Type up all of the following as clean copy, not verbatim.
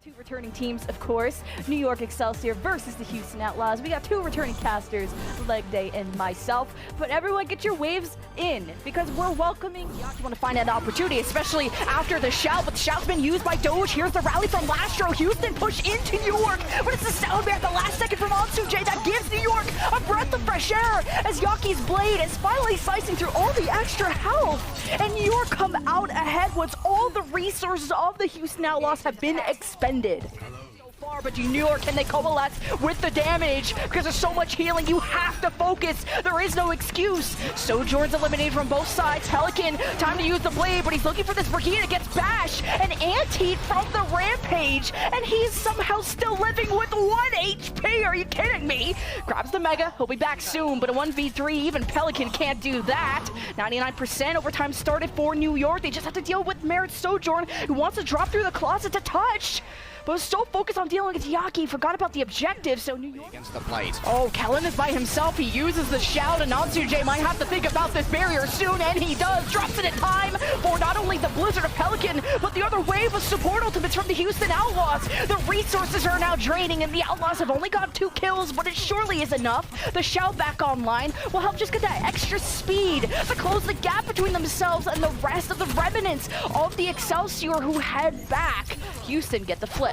Two returning teams, of course. New York Excelsior versus the Houston Outlaws. We got two returning casters, Leg Day and myself. But everyone get your waves in, because we're welcoming. You want to find an opportunity, especially after the shout. But the shout's been used by Doge. Here's the rally from Lastro. Houston push into New York. But it's the sound bear at the last second from J that gives New York a breath of fresh air, as Yaki's blade is finally slicing through all the extra health. And New York come out ahead once all the resources of the Houston Outlaws have been expended. So far, but New York, can they coalesce with the damage? Because there's so much healing, you have to focus. There is no excuse. Sojourn's eliminated from both sides. Pelican, time to use the blade, but he's looking for this Brigida, gets bashed. An anti from the Rampage, and he's somehow still living with 1 HP. Are you kidding me? Grabs the Mega, he'll be back soon, but a 1v3, even Pelican can't do that. 99% overtime started for New York. They just have to deal with Merit Sojourn, who wants to drop through the closet to touch, but was so focused on dealing with Yaki, forgot about the objective. So New York against the plate. Oh, Kellen is by himself. He uses the shout, and J might have to think about this barrier soon, and he does. Drops it in time for not only the Blizzard of Pelican, but the other wave of support ultimates from the Houston Outlaws. The resources are now draining, and the Outlaws have only got 2 kills, but it surely is enough. The shout back online will help just get that extra speed to close the gap between themselves and the rest of the remnants of the Excelsior, who head back. Houston get the flip.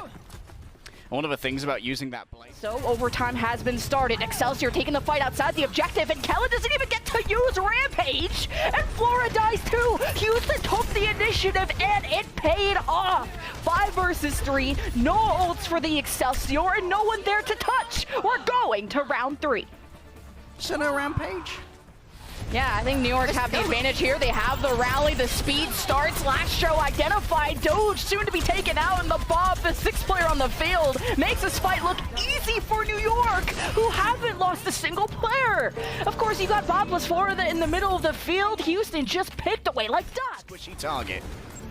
One of the things about using that blade. So overtime has been started. Excelsior taking the fight outside the objective, and Kellen doesn't even get to use Rampage, and Flora dies too. Houston took the initiative, and it paid off. 5 versus 3, no ults for the Excelsior, and no one there to touch. We're going to round 3. So no Rampage? Yeah, I think New York have the advantage here. They have the rally, the speed starts. Lastro identified. Doge soon to be taken out, and the Bob, the 6th player on the field, makes this fight look easy for New York, who haven't lost a single player. Of course, you got Bob plus Florida in the middle of the field. Houston just picked away like that. Squishy target.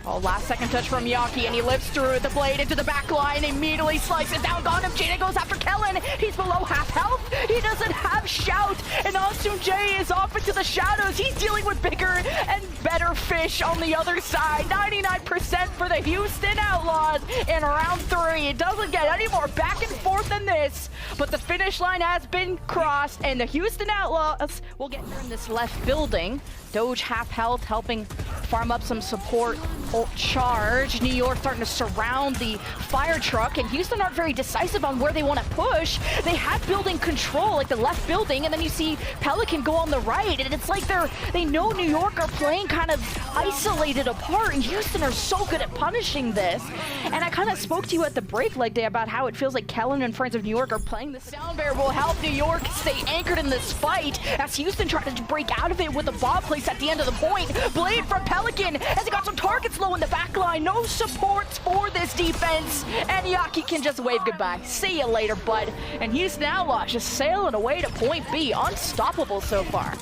Oh, last second touch from Yaki, and he lives through the blade into the back line, immediately slices down Gundam. Jaden goes after Kellen. He's below half health. He doesn't have shout, and J is off into the shadows. He's dealing with bigger and better fish on the other side. 99% for the Houston Outlaws in round 3. It doesn't get any more back and forth than this, but the finish line has been crossed, and the Houston Outlaws will get in this left building. Doge half health, helping farm up some support. Ult charge. New York starting to surround the fire truck, and Houston aren't very decisive on where they want to push. They have building control, like the left building, and then you see Pelican go on the right, and it's like they know New York are playing kind of isolated apart, and Houston are so good at punishing this. And I kind of spoke to you at the break Leg Day about how it feels like Kellen and Friends of New York are playing the sound bear will help New York stay anchored in this fight, as Houston tried to break out of it with a bomb place at the end of the point. Blade from Pelican, as he got some targets low in the back line. No supports for this defense, and Yaki can just wave goodbye. See you later, bud. And Houston Outlaws just sailing away to point B. Unstoppable so far.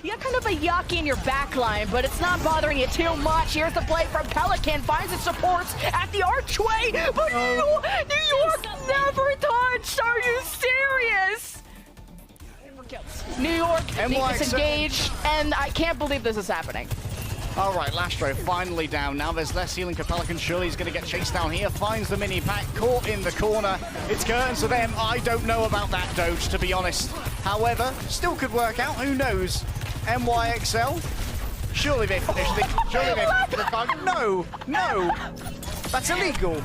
You got kind of a Yaki in your back line, but it's not bothering you too much. Here's the play from Pelican, finds its supports at the archway, but New York never touched. Are you serious? New York disengaged, and I can't believe this is happening. All right, Lastro finally down. Now there's less healing for Pelican. Surely he's going to get chased down here. Finds the mini pack, caught in the corner. It's curtains for them. I don't know about that, Doge, to be honest. However, still could work out. Who knows? NYXL? Surely they finished it. Surely they finished the bug. No, no. That's illegal.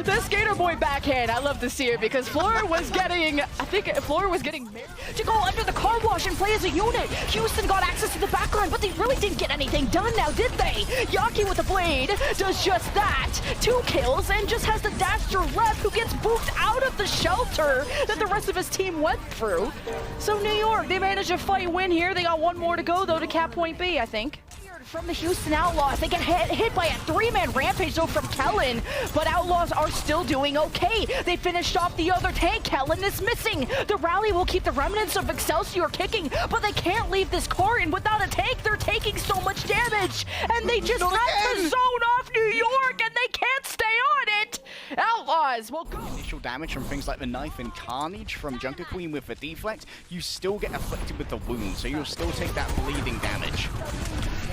The Skater Boy backhand, I love to see it, because Flora was getting, to go under the car wash and play as a unit. Houston got access to the backline, but they really didn't get anything done now, did they? Yaki with the blade does just that. 2 kills, and just has the Daster left, who gets booped out of the shelter that the rest of his team went through. So New York, they managed a fight win here. They got 1 more to go, though, to cap point B, I think. From the Houston Outlaws, they get hit by a 3-man rampage though from Kellen, but Outlaws are still doing okay. They finished off the other tank. Kellen is missing. The rally will keep the remnants of Excelsior kicking, but they can't leave this carton without a tank. They're taking so much damage, and they just let the zone off New York, and they can't stay on it. Outlaws will go. Initial damage from things like the knife and carnage from Junker Queen with the deflect, you still get afflicted with the wound, so you'll still take that bleeding damage.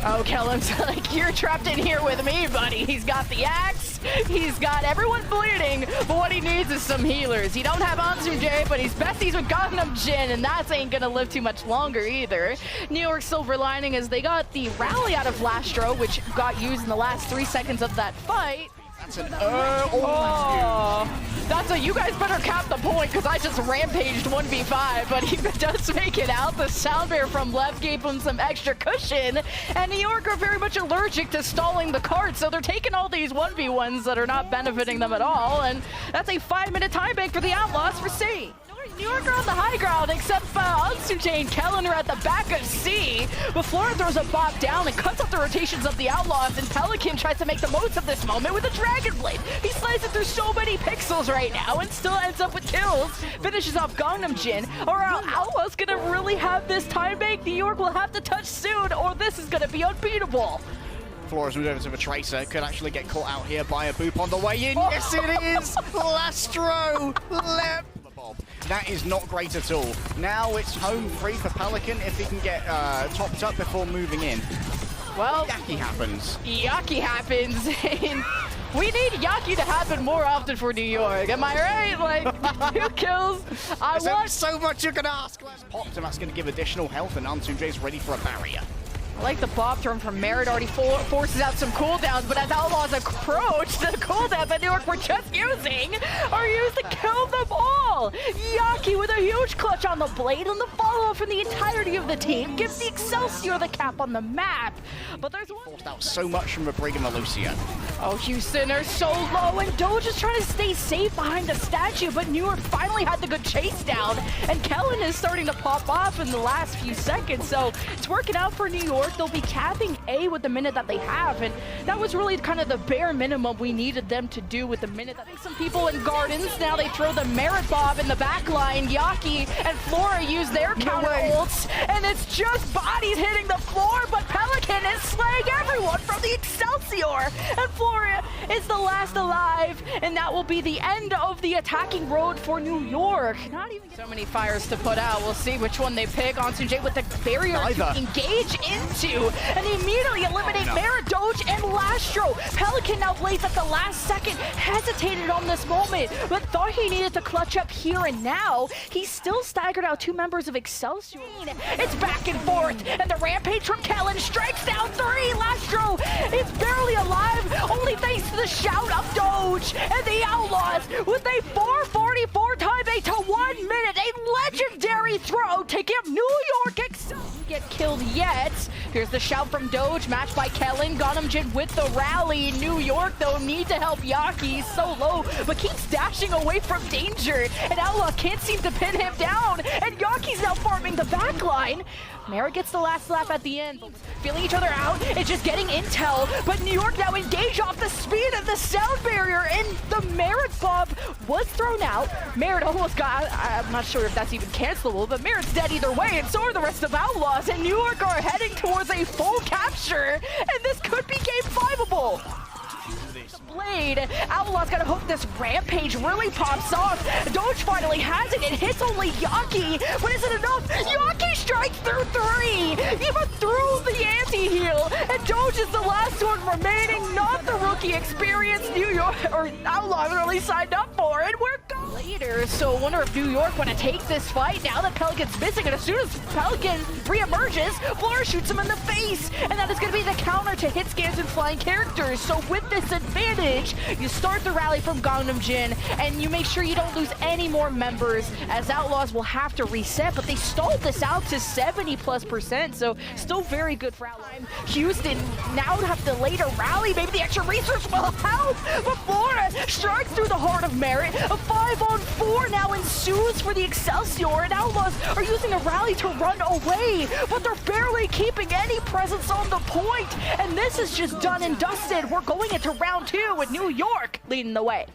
Oh, Kellen's like, you're trapped in here with me, buddy. He's got the axe, he's got everyone bleeding, but what he needs is some healers. He don't have Ansum J, but he's besties with Gangnam Jin, and that ain't gonna live too much longer either. New York silver lining is they got the rally out of Lastro, which got used in the last 3 seconds of that fight. That's an That's a, you guys better cap the point, because I just rampaged 1v5, but he does make it out. The sound bear from left gave him some extra cushion, and New York are very much allergic to stalling the cart, so they're taking all these 1v1s that are not benefiting them at all, and that's a 5-minute time bank for the Outlaws for C. New York are on the high ground, except Ansum and Kellen are at the back of C. But Flora throws a bop down and cuts off the rotations of the Outlaws, and Pelican tries to make the most of this moment with a Dragon Blade. He slices through so many pixels right now and still ends up with kills. Finishes off Gangnam Jin. Or are Outlaws gonna really have this time bank? New York will have to touch soon, or this is gonna be unbeatable. Flores moved over to the Tracer, could actually get caught out here by a boop on the way in. Yes, it is! Lastro! Lep! That is not great at all. Now it's home free for Pelican if he can get topped up before moving in. Well, Yaki happens. Yaki happens, and we need Yaki to happen more often for New York. Am I right? Like, 2 kills. I want so much you can ask. Popped, and that's going to give additional health, and Ansum J's ready for a barrier. I like the bob thrown from Merritt, already forces out some cooldowns, but as Outlaws approach, the cooldowns that New York were just using are used to kill them all! Yaki with a huge clutch on the blade, and the follow-up from the entirety of the team gives the Excelsior the cap on the map. But there's one... Forced out so much from the Brig and the Lucia. Oh, Houston are so low, and Doge is trying to stay safe behind the statue, but New York finally had the good chase down, and Kellen is starting to pop off in the last few seconds, so it's working out for New York. They'll be capping A with the minute that they have, and that was really kind of the bare minimum we needed them to do with the minute. I think some people in Gardens, now they throw the Merit Bob in the back line. Yaki and Flora use their counter ults, and it's just bodies hitting the floor, but Pelican is slaying everyone from the Excelsior, and Flora is the last alive, and that will be the end of the attacking road for New York. Not even so many fires to put out. We'll see which one they pick. Ansum J with the barrier to engage into, and they immediately eliminate Merit, Doge, and Lastro. Pelican now blades at the last second, hesitated on this moment, but thought he needed to clutch up here and now. He still staggered out 2 members of Excelsior. It's back and forth, and the rampage from Kellen strikes down 3. Lastro is barely alive, only thanks to the shout of Doge, and the Outlaws with a 4:44 time bank to 1 minute, a legendary throw to give New York Excelsior get killed yet. Here's the shout from Doge, matched by Kellen. Gangnam Jin with the rally. New York, though, need to help Yaki. He's so low, but keeps dashing away from danger. And Outlaws can't seem to pin him down. And Yaki's now farming the backline. Merritt gets the last laugh at the end. Feeling each other out, it's just getting intel, but New York now engage off the speed of the sound barrier, and the Merritt Bob was thrown out. Merritt almost got, I'm not sure if that's even cancelable, but Merritt's dead either way, and so are the rest of Outlaws, and New York are heading towards a full capture, and this could be game 5-able. Blade. Outlaws gotta hope this rampage really pops off. Doge finally has it. It hits only Yaki, but is it enough? Yaki strikes through 3, even through the anti-heal, and Doge is the last one remaining. Not the rookie experience New York or Outlaws really signed up for, and we're going later. So I wonder if New York want to take this fight now that Pelican's missing, and as soon as Pelican re-emerges, Flora shoots him in the face, and that is going to be the counter to hit scans and flying characters. So with this advantage, you start the rally from Gangnam Jin, and you make sure you don't lose any more members, as Outlaws will have to reset, but they stalled this out to 70+%, so still very good for Outlaws. Houston now have to later rally, maybe the extra resource will help, but Flora strikes through the heart of Merit. A 5-on-4 now ensues for the Excelsior, and Outlaws are using a rally to run away, but they're barely keeping any presence on the point, and this is just done and dusted. We're going into round 2 with New York leading the way.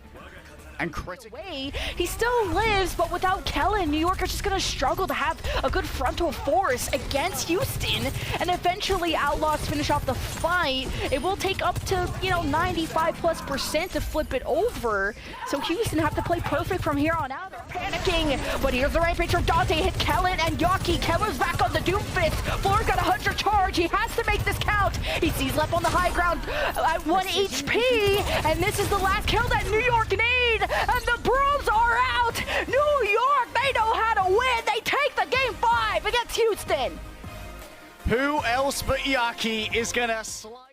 And critical. He still lives, but without Kellen, New York is just gonna struggle to have a good frontal force against Houston. And eventually Outlaws finish off the fight. It will take up to, 95+% to flip it over. So Houston have to play perfect from here on out. They're panicking, but here's the rampage from Dante, hit Kellen and Yaki. Kellen's back on the Doomfist. Floor's got a 100 charge. He has to make this count. He sees Lep on the high ground at 1 HP, and this is the last kill that New York need, and the Brooms are out. New York, they know how to win. They take the game 5 against Houston. Who else but Yaki is gonna slide?